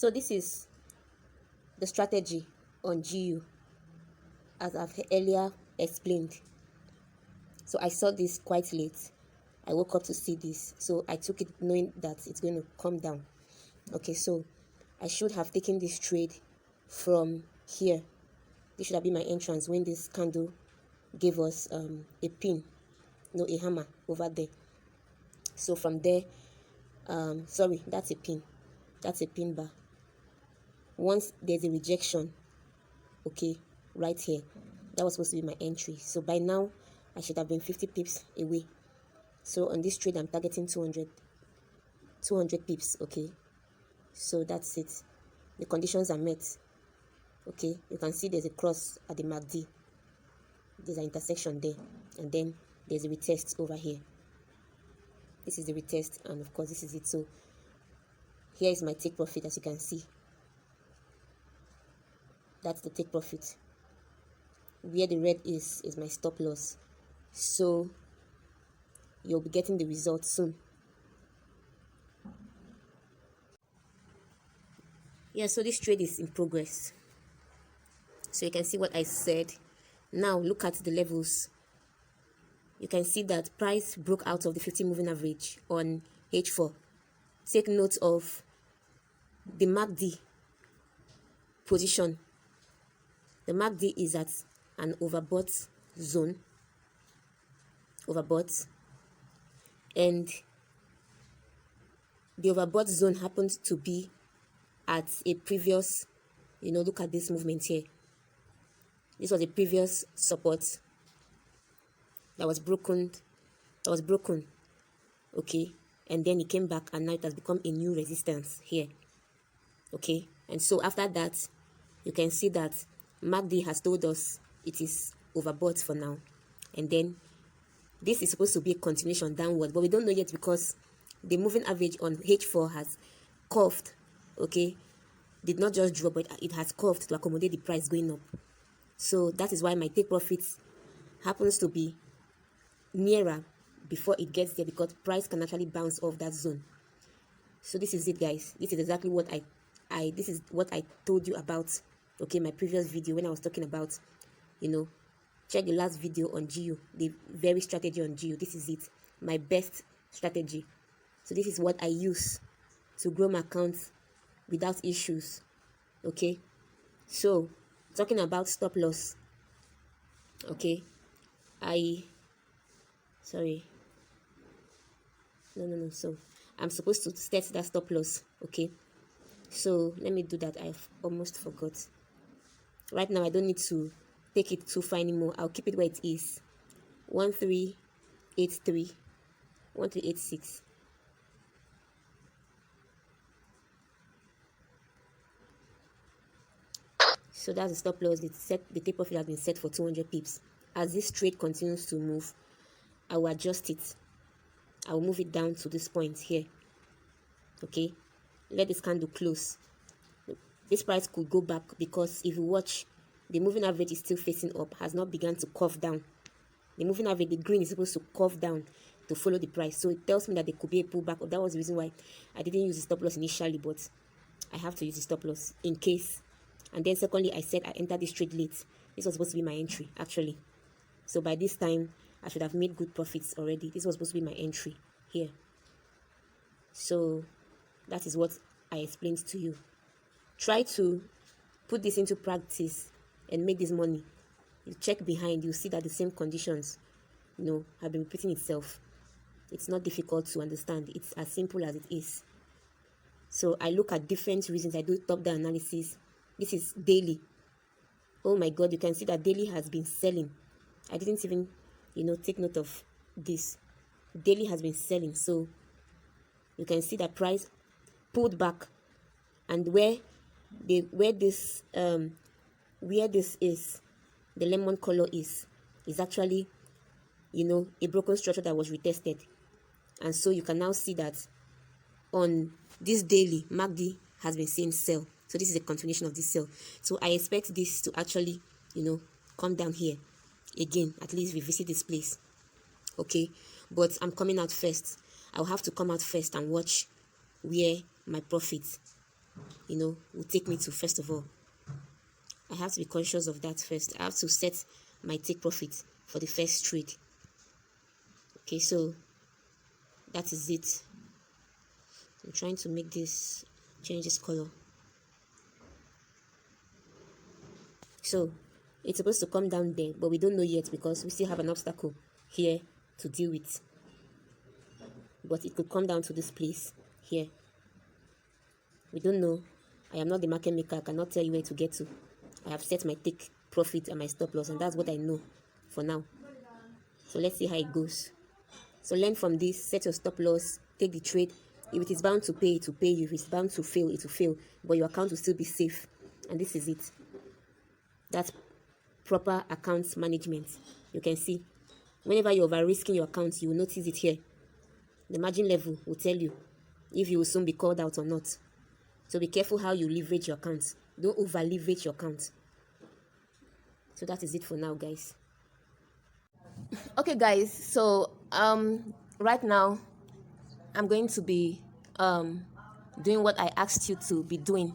So this is the strategy on GU, as I've earlier explained. So I saw this quite late. I woke up to see this, so I took it knowing that it's going to come down. Okay, so I should have taken this trade from here. This should have been my entrance when this candle gave us a pin, no, a hammer over there. So from there, sorry, that's a pin bar. Once there's a rejection, okay, right here, that was supposed to be my entry. So by now I should have been 50 pips away. So on this trade I'm targeting 200 pips. Okay, so that's it. The conditions are met. Okay, you can see there's a cross at the MACD, there's an intersection there, and then there's a retest over here. This is the retest, and of course this is it. So here is my take profit. As you can see, that's the take profit. Where the red is my stop loss. So you'll be getting the results soon. Yeah, so this trade is in progress. So you can see what I said. Now look at the levels. You can see that price broke out of the 50 moving average on H4. Take note of the MACD position. The MACD is at an overbought zone. Overbought. And the overbought zone happens to be at a previous, look at this movement here. This was a previous support that was broken. Okay, and then it came back, and now it has become a new resistance here. Okay, and so after that, you can see that MACD has told us it is overbought for now, and then this is supposed to be a continuation downward, but we don't know yet because the moving average on H4 has curved. Okay, did not just drop, but it has curved to accommodate the price going up. So that is why my take profits happens to be nearer before it gets there, because price can actually bounce off that zone. So this is it, guys. This is exactly what I told you about. Okay, my previous video when I was talking about, check the last video on GU, the very strategy on GU. This is it, my best strategy. So this is what I use to grow my account without issues. Okay, so talking about stop loss. Okay, so I'm supposed to set that stop loss. Okay, so let me do that. I've almost forgot. Right now I don't need to take it too far anymore. I'll keep it where it is. 1383, 1386. So that's the stop loss. The take profit has been set for 200 pips. As this trade continues to move, I will adjust it. I will move it down to this point here. Okay, let this candle close. This price could go back, because if you watch, the moving average is still facing up, has not begun to curve down. The moving average, the green, is supposed to curve down to follow the price. So it tells me that there could be a pullback. That was the reason why I didn't use the stop loss initially, but I have to use the stop loss in case. And then secondly, I said I entered this trade late. This was supposed to be my entry, actually. So by this time, I should have made good profits already. This was supposed to be my entry here. So that is what I explained to you. Try to put this into practice and make this money. You check behind, you see that the same conditions, have been repeating itself. It's not difficult to understand. It's as simple as it is. So I look at different reasons. I do top-down analysis. This is daily. Oh my God, you can see that daily has been selling. I didn't even, take note of this. Daily has been selling. So you can see that price pulled back, and where this is, the lemon color is actually, a broken structure that was retested. And so you can now see that on this daily, MACD has been saying sell. So this is a continuation of this sell. So I expect this to actually, come down here again. At least revisit this place. Okay, but I'm coming out first. I'll have to come out first and watch where my profit will take me to. First of all, I have to be conscious of that first. I have to set my take profit for the first trade. Okay, so that is it. I'm trying to make this, change this color. So it's supposed to come down there, but we don't know yet because we still have an obstacle here to deal with. But it could come down to this place here. We don't know. I am not the market maker. I cannot tell you where to get to. I have set my take profit and my stop loss, and that's what I know for now. So let's see how it goes. So learn from this, set your stop loss, take the trade. If it is bound to pay, it will pay you. If it's bound to fail, it will fail. But your account will still be safe. And this is it. That's proper account management. You can see, whenever you're over-risking your account, you will notice it here. The margin level will tell you if you will soon be called out or not. So be careful how you leverage your account. Don't over-leverage your account. So that is it for now, guys. Okay, guys. So right now, I'm going to be doing what I asked you to be doing.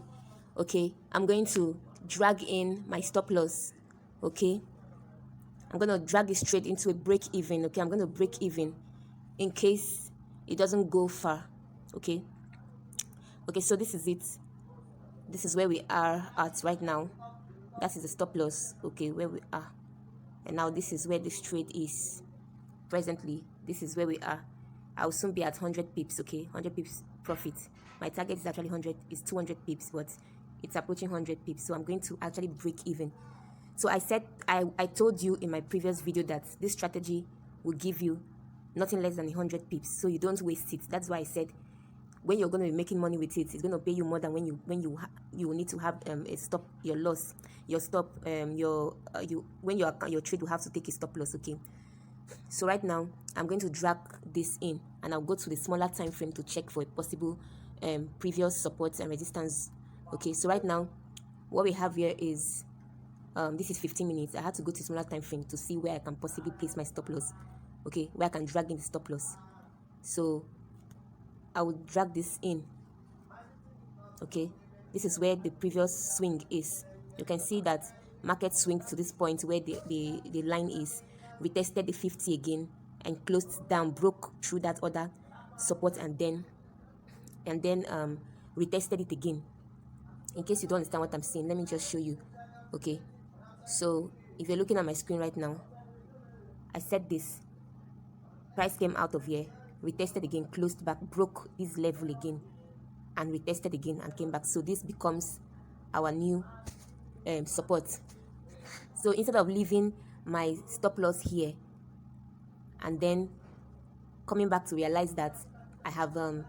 Okay, I'm going to drag in my stop loss. Okay, I'm going to drag this trade into a break even. Okay, I'm going to break even in case it doesn't go far. Okay, so this is it. This is where we are at right now. That is the stop loss. Okay, where we are. And now this is where this trade is presently. This is where we are. I'll soon be at 100 pips. Okay, 100 pips profit. My target is actually 200 pips, but it's approaching 100 pips. So I'm going to actually break even. So I said, I told you in my previous video that this strategy will give you nothing less than 100 pips. So you don't waste it. That's why I said, when you're going to be making money with it, it's going to pay you more than when you need to have a stop your loss, your stop when your trade will have to take a stop loss. Okay, so right now I'm going to drag this in, and I'll go to the smaller time frame to check for a possible previous support and resistance. Okay, so right now what we have here is this is 15 minutes. I had to go to smaller time frame to see where I can possibly place my stop loss. Okay, where I can drag in the stop loss. So I will drag this in. Okay, this is where the previous swing is. You can see that market swing to this point where the line is, retested the 50 again and closed down, broke through that other support, and then retested it again. In case you don't understand what I'm saying, let me just show you. Okay, so if you're looking at my screen right now, I said this price came out of here, retested again, closed back, broke this level again, and retested again and came back. So this becomes our new support. So instead of leaving my stop loss here and then coming back to realize that I have the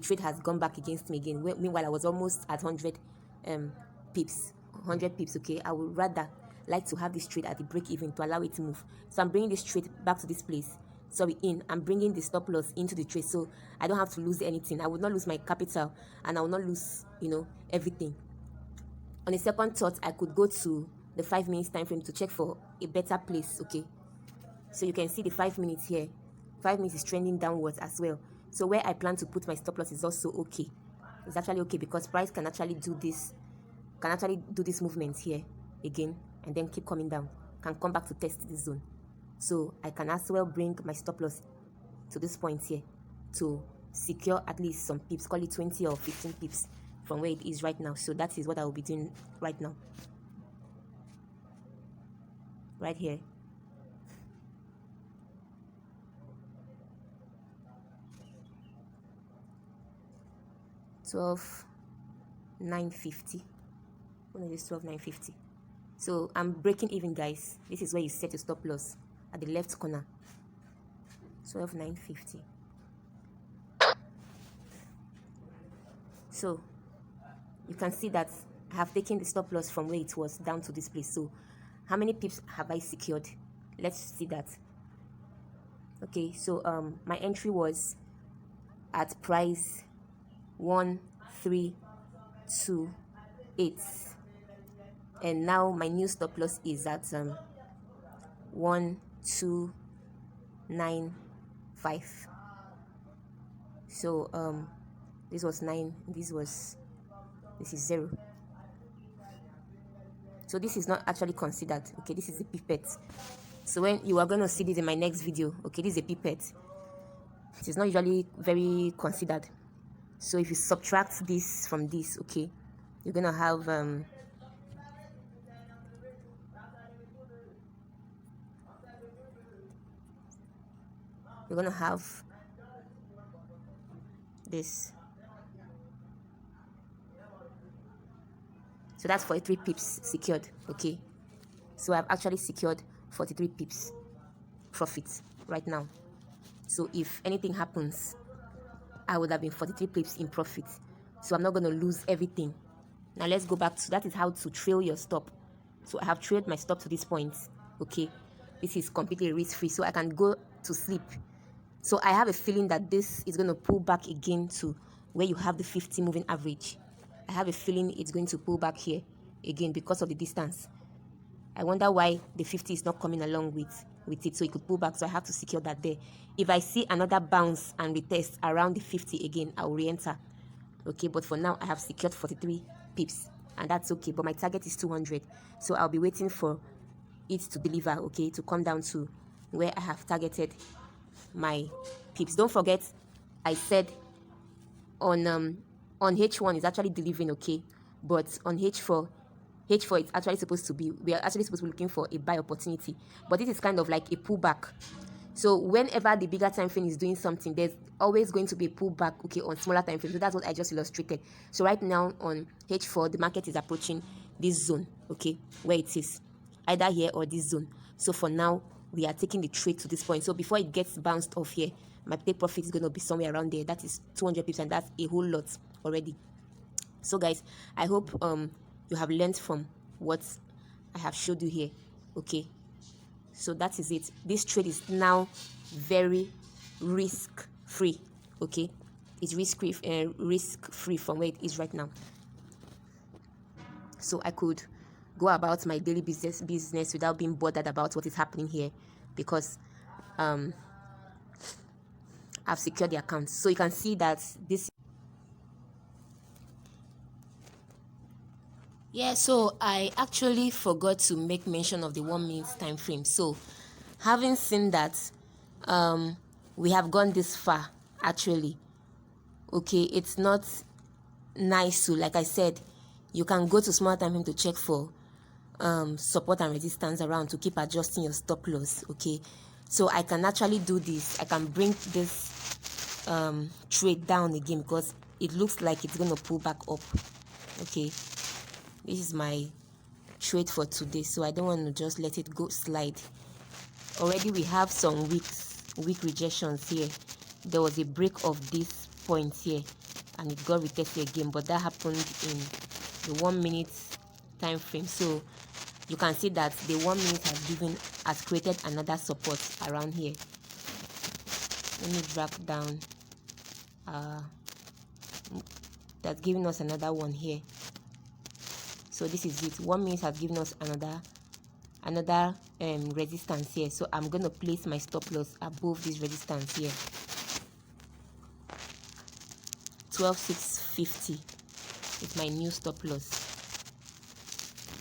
trade has gone back against me again, meanwhile I was almost at 100 pips. Okay, I would rather like to have this trade at the break even to allow it to move. So I'm bringing this trade back to this place. I'm bringing the stop loss into the trade, so I don't have to lose anything. I would not lose my capital, and I will not lose everything. On a second thought, I could go to the 5 minutes time frame to check for a better place. Okay, so you can see the 5 minutes here. 5 minutes is trending downwards as well. So where I plan to put my stop loss is also okay. It's actually okay because price can actually do this movement here again and then keep coming down, can come back to test this zone. So I can as well bring my stop loss to this point here to secure at least some pips, call it 20 or 15 pips from where it is right now. So that is what I will be doing right now, right here. $12,950. What is this? $12,950. So I'm breaking even, guys. This is where you set your stop loss at the left corner. $12,950. So you can see that I have taken the stop loss from where it was down to this place. So how many pips have I secured? Let's see that. Okay, so my entry was at price 1328, and now my new stop loss is at 1295. So this was 9, this was this is 0. So this is not actually considered. Okay, this is a pipette. So when you are going to see this in my next video, okay, this is a pipette. It is not usually very considered. So if you subtract this from this, okay, you're going to have this. So that's 43 pips secured. Okay, so I've actually secured 43 pips profit right now. So if anything happens, I would have been 43 pips in profit. So I'm not going to lose everything. Now let's go back to, that is how to trail your stop. So I have trailed my stop to this point. Okay, this is completely risk free, so I can go to sleep. So I have a feeling that this is going to pull back again to where you have the 50 moving average. I have a feeling it's going to pull back here again because of the distance. I wonder why the 50 is not coming along with it, so it could pull back. So I have to secure that there. If I see another bounce and retest around the 50 again, I'll re-enter. Okay, but for now I have secured 43 pips, and that's okay. But my target is 200, so I'll be waiting for it to deliver, okay, to come down to where I have targeted my pips. Don't forget, I said on H1 is actually delivering, okay, but on H4 it's actually supposed to be, we are actually supposed to be looking for a buy opportunity, but this is kind of like a pullback. So whenever the bigger time frame is doing something, there's always going to be a pullback, okay, on smaller time frame. So that's what I just illustrated. So right now on H4, the market is approaching this zone, okay, where it is either here or this zone. So for now, we are taking the trade to this point. So before it gets bounced off here, my take profit is going to be somewhere around there. That is 200 pips, and that's a whole lot already. So guys, I hope you have learned from what I have showed you here. Okay, so that is it. This trade is now very risk free. Okay, it's risk free from where it is right now. So I could go about my daily business without being bothered about what is happening here, because I've secured the account. So you can see that this. Yeah, so I actually forgot to make mention of the 1 minute time frame. So having seen that we have gone this far, actually, okay, it's not nice to, like I said, you can go to small time frame to check for support and resistance around to keep adjusting your stop loss. Okay, so I can actually do this. I can bring this trade down again because it looks like it's going to pull back up. Okay, this is my trade for today, so I don't want to just let it go slide. Already we have some weak rejections here. There was a break of this point here and it got retested again, but that happened in the 1 minute time frame. So you can see that the 1 minute has created another support around here. Let me drag down. That's giving us another one here. So this is it. 1 minute has given us another resistance here. So I'm going to place my stop loss above this resistance here. 12,650 is my new stop loss.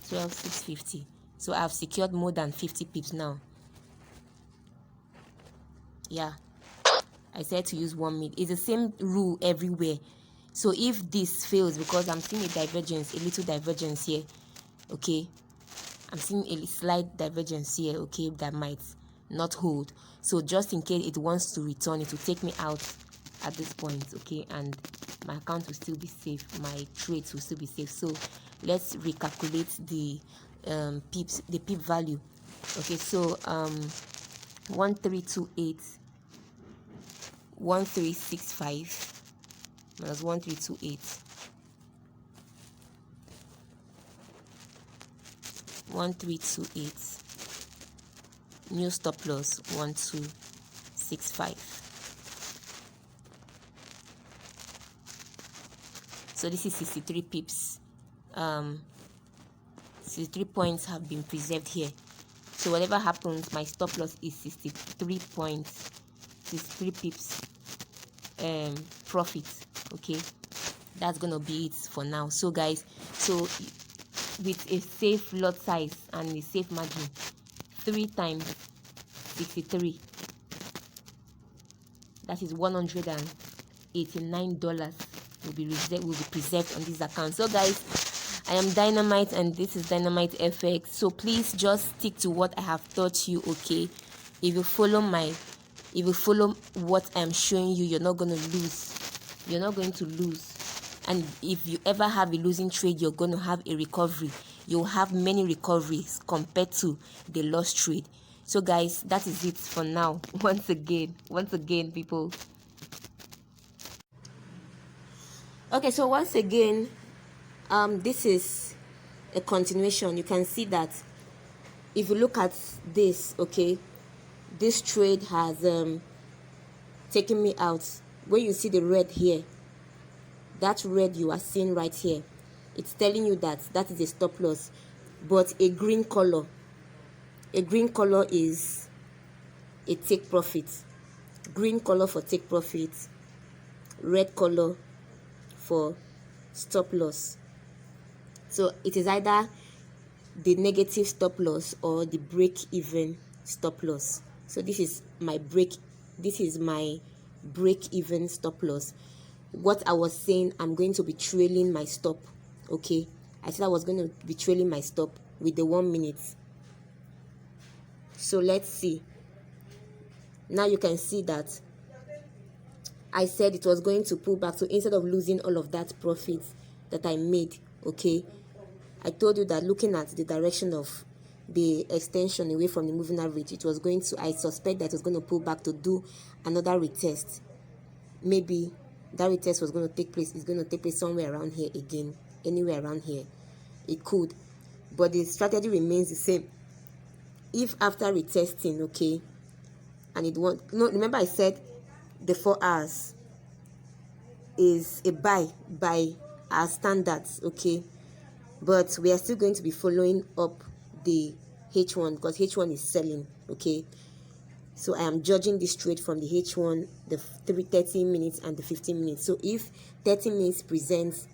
12,650. So I've secured more than 50 pips now. Yeah, I said to use 1 minute. It's the same rule everywhere. So if this fails, because I'm seeing a divergence, a little divergence here, okay, I'm seeing a slight divergence here, okay, that might not hold. So just in case it wants to return, it will take me out at this point, okay, and my account will still be safe, my trades will still be safe. So let's recalculate the pips, the pip value. Okay, so 1328 1365 minus 1328 1328, new stop loss 1265. So this is 63 pips. 63 points have been preserved here. So whatever happens, my stop loss is 63 points, 63 pips profit. Okay, that's gonna be it for now. So guys, so with a safe lot size and a safe margin, 3 times 63, that is $189 will be preserved on this account. So guys, I am Dynamite and this is Dynamite FX. So please just stick to what I have taught you, okay? If you follow what I'm showing you, you're not going to lose. You're not going to lose. And if you ever have a losing trade, you're going to have a recovery. You'll have many recoveries compared to the lost trade. So guys, that is it for now. Once again people. Okay, so once again, this is a continuation. You can see that if you look at this, okay, this trade has taken me out. When you see the red here, that red you are seeing right here, it's telling you that that is a stop loss. But a green color is a take profit. Green color for take profit, red color for stop loss. So it is either the negative stop loss or the break even stop loss. So this is my break even stop loss. What I was saying, I'm going to be trailing my stop, okay? I said I was going to be trailing my stop with the 1 minute. So let's see. Now you can see that I said it was going to pull back. So instead of losing all of that profit that I made, okay, I told you that looking at the direction of the extension away from the moving average, it was going to, I suspect that it was going to pull back to do another retest. Maybe that retest was going to take place, it's going to take place somewhere around here again, anywhere around here. It could, but the strategy remains the same. If after retesting, okay, and it won't, no, remember I said the 4 hours is a buy by our standards, okay, but we are still going to be following up the H1 because H1 is selling, okay. So I am judging this trade from the H1, the 30 minutes and the 15 minutes. So if 30 minutes presents,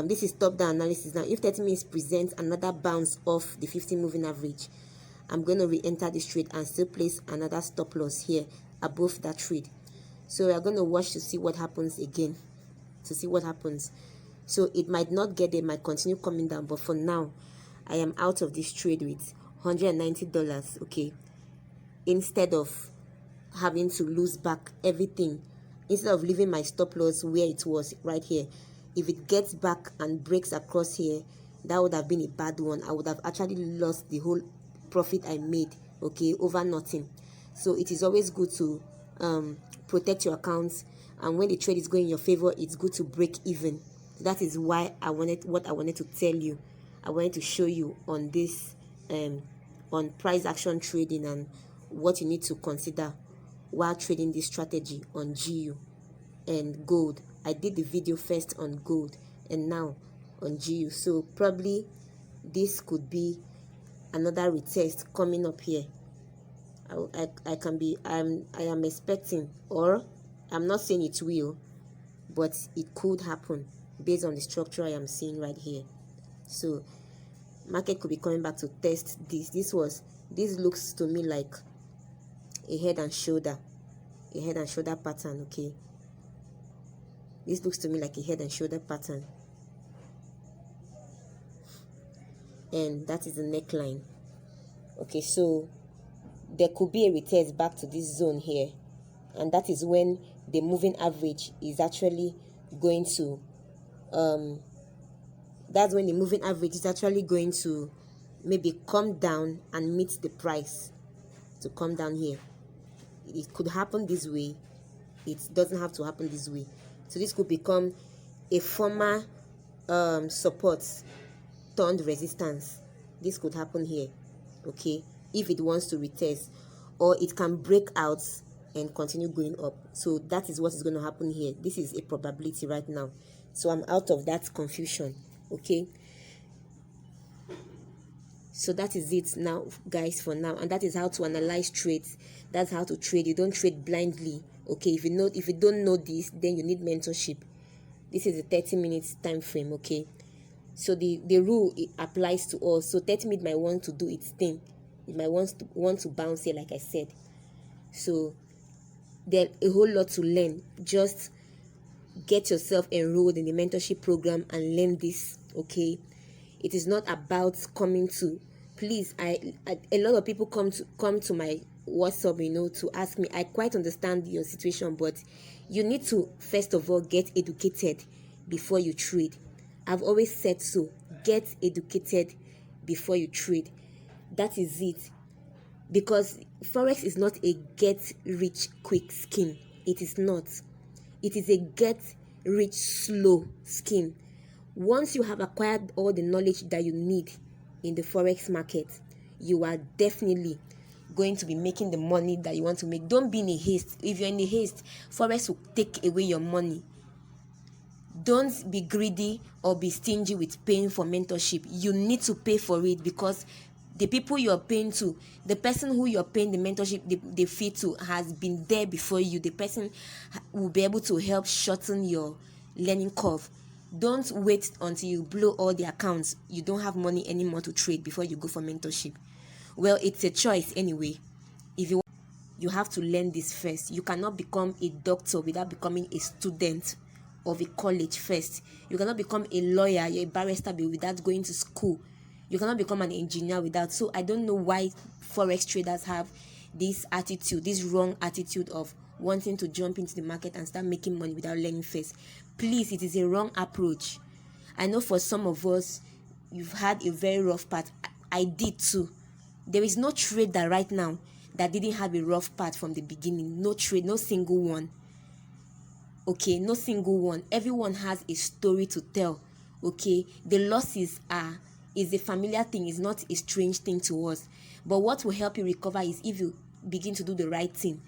this is top-down analysis now. If 30 minutes presents another bounce off the 15 moving average, I'm going to re-enter this trade and still place another stop loss here above that trade. So we are going to watch to see what happens again, to see what happens. So it might not get there, it might continue coming down, but for now, I am out of this trade with $190, okay? Instead of having to lose back everything, instead of leaving my stop loss where it was right here, if it gets back and breaks across here, that would have been a bad one. I would have actually lost the whole profit I made, okay, over nothing. So it is always good to protect your accounts, and when the trade is going in your favor, it's good to break even. That is why I wanted to tell you, I wanted to show you on this on price action trading and what you need to consider while trading this strategy on GU and gold. I did the video first on gold and now on GU. So probably this could be another retest coming up here. I am expecting, or I'm not saying it will, but it could happen based on the structure I am seeing right here. So market could be coming back to test this. This looks to me like a head and shoulder pattern, okay. This looks to me like a head and shoulder pattern, and that is the neckline, okay. So there could be a retest back to this zone here, and that is when the moving average is actually going to that's when the moving average is actually going to maybe come down and meet the price to come down here. It could happen this way, it doesn't have to happen this way. So this could become a former support turned resistance. This could happen here, okay, if it wants to retest, or it can break out and continue going up. So that is what is going to happen here. This is a probability right now, so I'm out of that confusion, okay. So that is it now, guys, for now. And that is how to analyze trades. That's how to trade. You don't trade blindly, okay. If you don't know this, then you need mentorship. This is a 30 minutes time frame, okay? So the rule, it applies to all. So 30 minutes might want to do its thing. It might want to bounce here, like I said. So there's a whole lot to learn. Just get yourself enrolled in the mentorship program and learn this, okay? It is not about coming to, please, I a lot of people come to my WhatsApp, to ask me. I quite understand your situation, but you need to first of all get educated before you trade. I've always said so. Get educated before you trade. That is it. Because forex is not a get rich quick scheme. It is not. It is a get rich slow scheme. Once you have acquired all the knowledge that you need in the forex market, you are definitely going to be making the money that you want to make. Don't be in a haste. If you're in a haste, forex will take away your money. Don't be greedy or be stingy with paying for mentorship. You need to pay for it, because the people you're paying to, the person who you're paying the mentorship, the fee to, has been there before you. The person will be able to help shorten your learning curve. Don't wait until you blow all the accounts, you don't have money anymore to trade, before you go for mentorship. Well, it's a choice anyway. If you have to learn this first. You cannot become a doctor without becoming a student of a college first. You cannot become a lawyer, you're a barrister, without going to school. You cannot become an engineer without. So I don't know why forex traders have this attitude, this wrong attitude of wanting to jump into the market and start making money without learning first. Please, it is a wrong approach. I know for some of us, you've had a very rough path. I did too. There is no trader right now that didn't have a rough path from the beginning. No trade, no single one. Okay, no single one. Everyone has a story to tell. Okay, the losses is a familiar thing, is not a strange thing to us. But what will help you recover is if you begin to do the right thing.